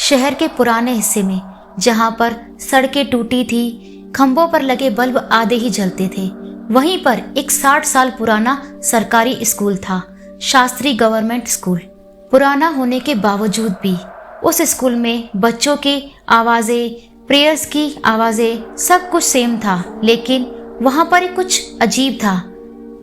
शहर के पुराने हिस्से में, जहां पर सड़कें टूटी थी, खंभों पर लगे बल्ब आधे ही जलते थे, वहीं पर एक 60 साल पुराना सरकारी स्कूल था, शास्त्री गवर्नमेंट स्कूल। पुराना होने के बावजूद भी उस स्कूल में बच्चों की आवाजें, प्रेयर्स की आवाजें, सब कुछ सेम था। लेकिन वहां पर एक कुछ अजीब था।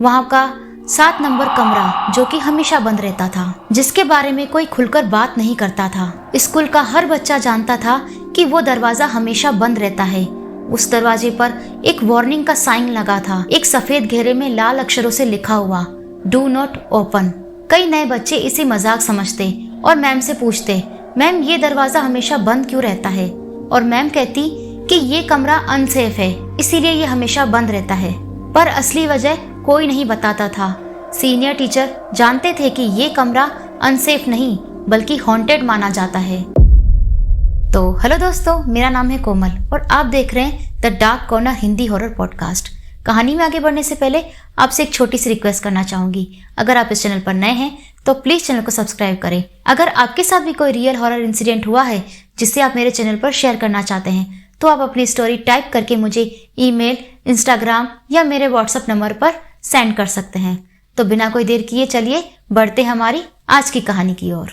वहां का 7 नंबर कमरा जो कि हमेशा बंद रहता था, जिसके बारे में कोई खुलकर बात नहीं करता था। स्कूल का हर बच्चा जानता था कि वो दरवाजा हमेशा बंद रहता है। उस दरवाजे पर एक वार्निंग का साइन लगा था, एक सफेद घेरे में लाल अक्षरों से लिखा हुआ, डू नॉट ओपन। कई नए बच्चे इसे मजाक समझते और मैम से पूछते, मैम ये दरवाजा हमेशा बंद क्यों रहता है? और मैम कहती कि ये कमरा अनसेफ है, इसीलिए ये हमेशा बंद रहता है। पर असली वजह कोई नहीं बताता था। सीनियर टीचर जानते थे कि ये कमरा अनसेफ नहीं बल्कि हॉन्टेड माना जाता है। तो हेलो दोस्तों, मेरा नाम है कोमल और आप देख रहे हैं the dark corner Hindi horror podcast. कहानी में आगे बढ़ने से पहले आपसे एक छोटी सी रिक्वेस्ट करना चाहूंगी। अगर आप इस चैनल पर नए हैं तो प्लीज चैनल को सब्सक्राइब करें। अगर आपके साथ भी कोई रियल हॉरर इंसिडेंट हुआ है जिससे आप मेरे चैनल पर शेयर करना चाहते हैं तो आप अपनी स्टोरी टाइप करके मुझे ईमेल, इंस्टाग्राम या मेरे व्हाट्सएप नंबर पर सेंड कर सकते हैं। तो बिना कोई देर किए चलिए बढ़ते हमारी आज की कहानी की ओर।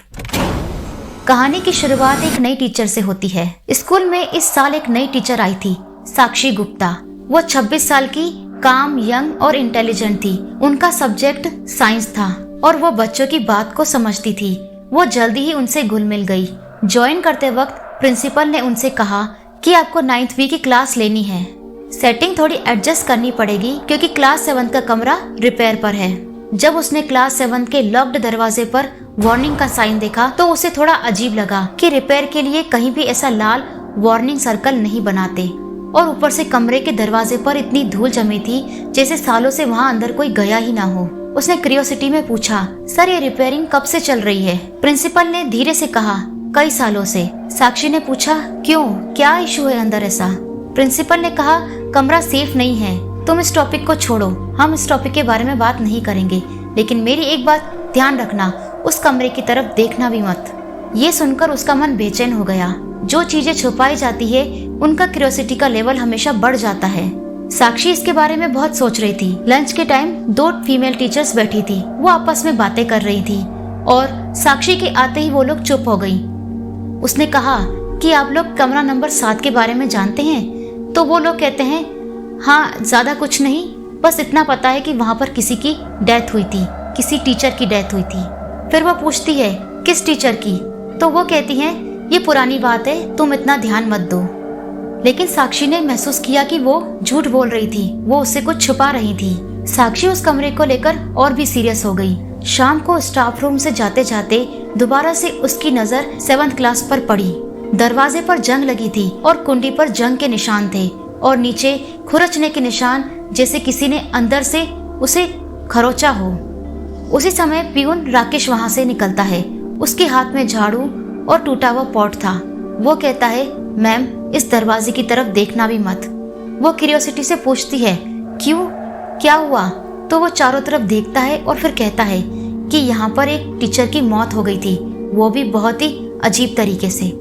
कहानी की शुरुआत एक नई टीचर से होती है। स्कूल में इस साल एक नई टीचर आई थी, साक्षी गुप्ता। वो 26 साल की, काम, यंग और इंटेलिजेंट थी। उनका सब्जेक्ट साइंस था और वो बच्चों की बात को समझती थी। वो जल्दी ही उनसे घुल मिल गई। ज्वाइन करते वक्त प्रिंसिपल ने उनसे कहा कि आपको 9th बी की क्लास लेनी है। सेटिंग थोड़ी एडजस्ट करनी पड़ेगी क्योंकि क्लास 7 का कमरा रिपेयर पर है। जब उसने क्लास 7 के लॉक्ड दरवाजे पर वार्निंग का साइन देखा तो उसे थोड़ा अजीब लगा कि रिपेयर के लिए कहीं भी ऐसा लाल वार्निंग सर्कल नहीं बनाते। और ऊपर से कमरे के दरवाजे पर इतनी धूल जमी थी जैसे सालों से वहाँ अंदर कोई गया ही ना हो। उसने क्यूरियोसिटी में पूछा, सर ये रिपेयरिंग कब से चल रही है? प्रिंसिपल ने धीरे से कहा, कई सालों से। साक्षी ने पूछा, क्यों, क्या इशू है अंदर ऐसा? प्रिंसिपल ने कहा, कमरा सेफ नहीं है, तुम इस टॉपिक को छोड़ो, हम इस टॉपिक के बारे में बात नहीं करेंगे। लेकिन मेरी एक बात ध्यान रखना, उस कमरे की तरफ देखना भी मत। ये सुनकर उसका मन बेचैन हो गया। जो चीजें छुपाई जाती है उनका क्यूरियोसिटी का लेवल हमेशा बढ़ जाता है। साक्षी इसके बारे में बहुत सोच रही थी। लंच के टाइम 2 फीमेल टीचर्स बैठी थी। वो आपस में बातें कर रही थी और साक्षी के आते ही वो लोग चुप हो गई। उसने कहा कि आप लोग कमरा नंबर 7 के बारे में जानते हैं? तो वो लोग कहते हैं, हाँ, ज्यादा कुछ नहीं, बस इतना पता है कि वहाँ पर किसी की डेथ हुई थी, किसी टीचर की डेथ हुई थी। फिर वो पूछती है, किस टीचर की? तो वो कहती है, ये पुरानी बात है, तुम इतना ध्यान मत दो। लेकिन साक्षी ने महसूस किया कि वो झूठ बोल रही थी, वो उससे कुछ छुपा रही थी। साक्षी उस कमरे को लेकर और भी सीरियस हो गई। शाम को स्टाफ रूम से जाते जाते दोबारा से उसकी नजर 7th क्लास पर पड़ी। दरवाजे पर जंग लगी थी और कुंडी पर जंग के निशान थे और नीचे खुरचने के निशान, जैसे किसी ने अंदर से उसे खरोचा हो। उसी समय पियून राकेश वहाँ से निकलता है। उसके हाथ में झाड़ू और टूटा हुआ पॉट था। वो कहता है, मैम इस दरवाजे की तरफ देखना भी मत। वो क्यूरियोसिटी से पूछती है, क्यों, क्या हुआ? तो वो चारों तरफ देखता है और फिर कहता है कि यहाँ पर एक टीचर की मौत हो गई थी, वो भी बहुत ही अजीब तरीके से।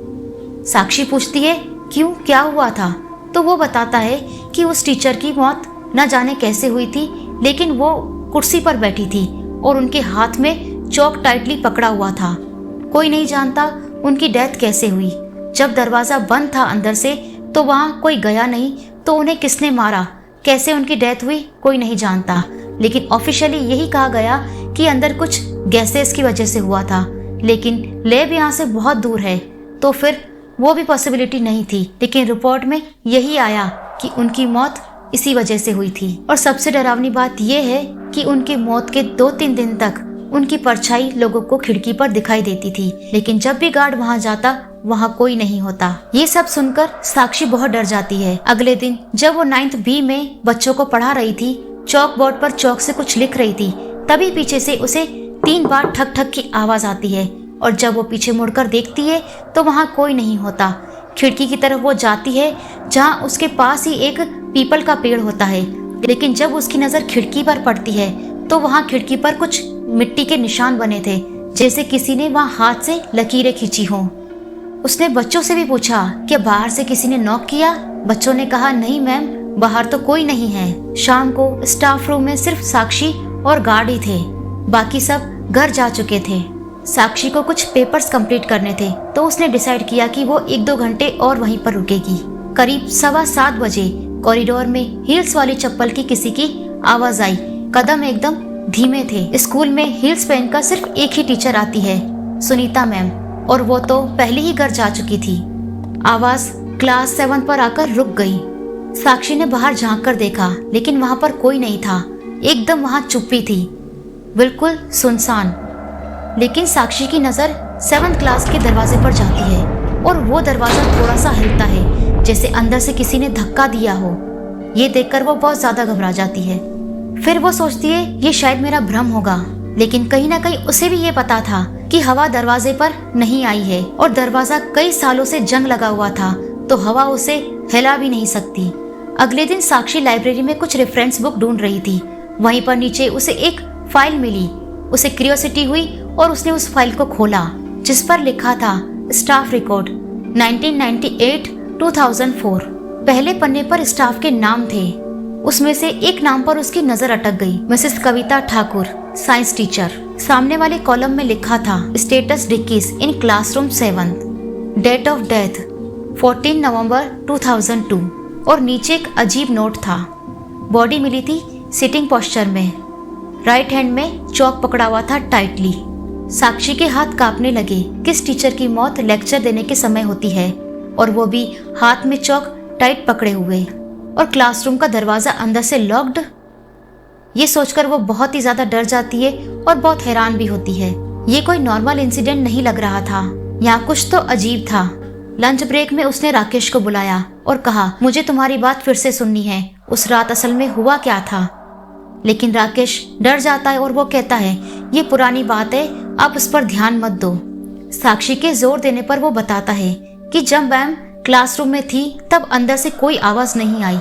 साक्षी पूछती है, क्यों, क्या हुआ था? तो वो बताता है कि उस टीचर की मौत न जाने कैसे हुई थी, लेकिन वो कुर्सी पर बैठी थी और उनके हाथ में चौक टाइटली पकड़ा हुआ था। कोई नहीं जानता उनकी डेथ कैसे हुई। जब दरवाजा बंद था अंदर से तो वहाँ कोई गया नहीं, तो उन्हें किसने मारा, कैसे उनकी डेथ हुई, कोई नहीं जानता। लेकिन ऑफिशियली यही कहा गया कि अंदर कुछ गैसेस की वजह से हुआ था। लेकिन लैब यहाँ से बहुत दूर है, तो फिर वो भी पॉसिबिलिटी नहीं थी। लेकिन रिपोर्ट में यही आया कि उनकी मौत इसी वजह से हुई थी। और सबसे डरावनी बात यह है कि उनकी मौत के 2-3 दिन तक उनकी परछाई लोगों को खिड़की पर दिखाई देती थी। लेकिन जब भी गार्ड वहाँ जाता वहाँ कोई नहीं होता। ये सब सुनकर साक्षी बहुत डर जाती है। अगले दिन जब वो 9th बी में बच्चों को पढ़ा रही थी, चौक बोर्ड पर चौक से कुछ लिख रही थी, तभी पीछे से उसे 3 बार ठक ठक की आवाज आती है। और जब वो पीछे मुड़कर देखती है तो वहाँ कोई नहीं होता। खिड़की की तरफ वो जाती है जहाँ उसके पास ही एक पीपल का पेड़ होता है। लेकिन जब उसकी नजर खिड़की पर पड़ती है तो वहाँ खिड़की पर कुछ मिट्टी के निशान बने थे, जैसे किसी ने वहाँ हाथ से लकीरें खींची हों। उसने बच्चों से भी पूछा कि बाहर से किसी ने नॉक किया। बच्चों ने कहा नहीं मैम, बाहर तो कोई नहीं है। शाम को स्टाफ रूम में सिर्फ साक्षी और गार्ड ही थे, बाकी सब घर जा चुके थे। साक्षी को कुछ पेपर्स कंप्लीट करने थे तो उसने डिसाइड किया कि वो 1-2 घंटे और वहीं पर रुकेगी। करीब 7:15 बजे कॉरिडोर में हील्स वाली चप्पल की किसी की आवाज आई। कदम एकदम धीमे थे। स्कूल में हील्स पहनकर सिर्फ एक ही टीचर आती है, सुनीता मैम, और वो तो पहले ही घर जा चुकी थी। आवाज क्लास 7 पर आकर रुक गई। साक्षी ने बाहर झांक कर देखा, लेकिन वहां पर कोई नहीं था। एकदम वहां चुप्पी थी, बिल्कुल सुनसान। लेकिन साक्षी की नजर 7th क्लास के दरवाजे पर जाती है और वो दरवाजा थोड़ा सा हिलता है, जैसे अंदर से किसी ने धक्का दिया हो। ये देखकर वो बहुत ज्यादा घबरा जाती है। फिर वो सोचती है ये शायद मेरा भ्रम होगा, लेकिन कहीं ना कहीं उसे भी ये पता था कि हवा दरवाजे पर नहीं आई है और दरवाजा कई सालों से जंग लगा हुआ था, तो हवा उसे हिला भी नहीं सकती। अगले दिन साक्षी लाइब्रेरी में कुछ रेफरेंस बुक ढूंढ रही थी। वहीं पर नीचे उसे एक फाइल मिली। उसे क्यूरियोसिटी हुई और उसने उस फाइल को खोला, जिस पर लिखा था स्टाफ रिकॉर्ड 1998-2004। पहले पन्ने पर स्टाफ के नाम थे। उसमें से एक नाम पर उसकी नजर अटक गई, Mrs Kavita Thakur, science teacher. सामने वाले कॉलम में लिखा था स्टेटस डिक्कीज in classroom 7, date of death 14 November 2002, और नीचे एक अजीब नोट था। बॉडी मिली थी सिटिंग पोस्चर में, राइट हैंड में चौक पकड़ा हुआ था टाइटली। साक्षी के हाथ कांपने लगे। किस टीचर की मौत लेक्चर देने के समय होती है, और वो भी हाथ में चौक टाइट पकड़े हुए, और क्लासरूम का दरवाजा अंदर से लॉक्ड। ये सोचकर वो बहुत ही ज्यादा डर जाती है और बहुत हैरान भी होती है। ये कोई नॉर्मल इंसिडेंट नहीं लग रहा था, यहाँ कुछ तो अजीब था। लंच ब्रेक में उसने राकेश को बुलाया और कहा, मुझे तुम्हारी बात फिर से सुननी है, उस रात असल में हुआ क्या था। लेकिन राकेश डर जाता है और वो कहता है ये पुरानी बात है, आप उस पर ध्यान मत दो। साक्षी के जोर देने पर वो बताता है कि जब मैम क्लासरूम में थी तब अंदर से कोई आवाज नहीं आई,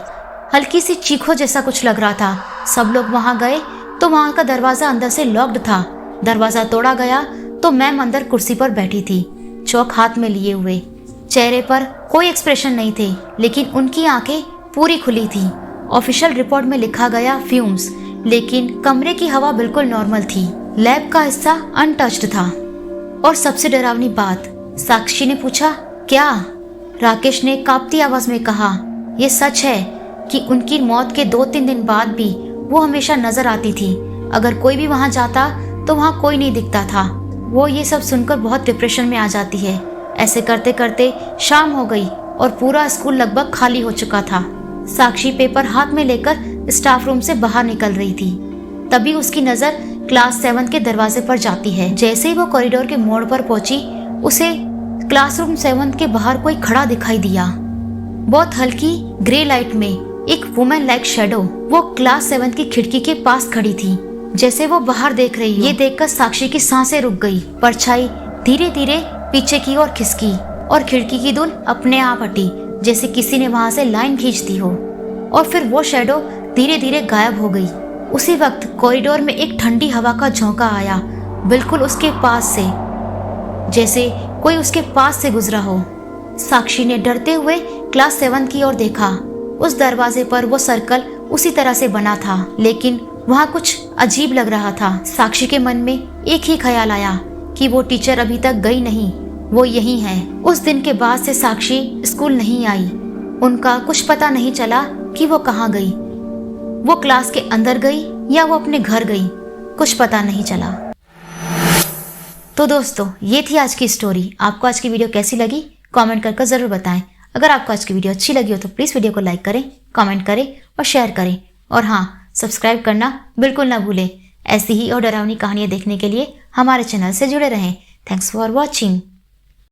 हल्की सी चीखों जैसा कुछ लग रहा था। सब लोग वहां गए तो वहां का दरवाजा अंदर से लॉक्ड था। दरवाजा तोड़ा गया तो मैम अंदर कुर्सी पर बैठी थी, चौक हाथ में लिए हुए। चेहरे पर कोई एक्सप्रेशन नहीं थे, लेकिन उनकी आंखें पूरी खुली थी। ऑफिशियल रिपोर्ट में लिखा गया फ्यूम्स, लेकिन कमरे की हवा बिल्कुल नॉर्मल थी। लैब का हिस्सा अनटच्ड था। और सबसे डरावनी बात, साक्षी ने पूछा क्या? राकेश ने कांपती आवाज में कहा, यह सच है कि उनकी मौत के 2-3 दिन बाद भी वो हमेशा नजर आती थी। अगर कोई भी वहां जाता तो वहां कोई नहीं दिखता था। वो ये सब सुनकर बहुत डिप्रेशन में आ जाती है। ऐसे करते करते शाम हो गई और पूरा स्कूल लगभग खाली हो चुका था। साक्षी पेपर हाथ में लेकर स्टाफ रूम से बाहर निकल रही थी। तभी उसकी नजर क्लास 7 के दरवाजे पर जाती है। जैसे ही वो कॉरिडोर के मोड़ पर पहुंची, उसे क्लासरूम 7 के बाहर कोई खड़ा दिखाई दिया। बहुत हल्की ग्रे लाइट में एक वुमेन लाइक शेडो वो क्लास 7 की खिड़की के पास खड़ी थी, जैसे वो बाहर देख रही हो। ये देखकर साक्षी की सांसें रुक गई। परछाई धीरे धीरे पीछे की ओर खिसकी और खिड़की की धुन अपने आप हटी, जैसे किसी ने वहां से लाइन खींच दी हो। और फिर वो शेडो धीरे धीरे गायब हो गई। उसी वक्त कॉरिडोर में एक ठंडी हवा का झोंका आया, बिल्कुल उसके पास से, जैसे कोई उसके पास से गुजरा हो। साक्षी ने डरते हुए क्लास 7 की ओर देखा। उस दरवाजे पर वो सर्कल उसी तरह से बना था, लेकिन वहाँ कुछ अजीब लग रहा था। साक्षी के मन में एक ही ख्याल आया कि वो टीचर अभी तक गई नहीं, वो यही है। उस दिन के बाद से साक्षी स्कूल नहीं आई। उनका कुछ पता नहीं चला कि वो कहाँ गई। वो क्लास के अंदर गई या वो अपने घर गई, कुछ पता नहीं चला। तो दोस्तों, ये थी आज की स्टोरी। आपको आज की वीडियो कैसी लगी कमेंट करके जरूर बताएं। अगर आपको आज की वीडियो अच्छी लगी हो तो प्लीज़ वीडियो को लाइक करें, कमेंट करें और शेयर करें। और हाँ, सब्सक्राइब करना बिल्कुल ना भूलें। ऐसी ही और डरावनी कहानियाँ देखने के लिए हमारे चैनल से जुड़े रहें। Thanks for watching.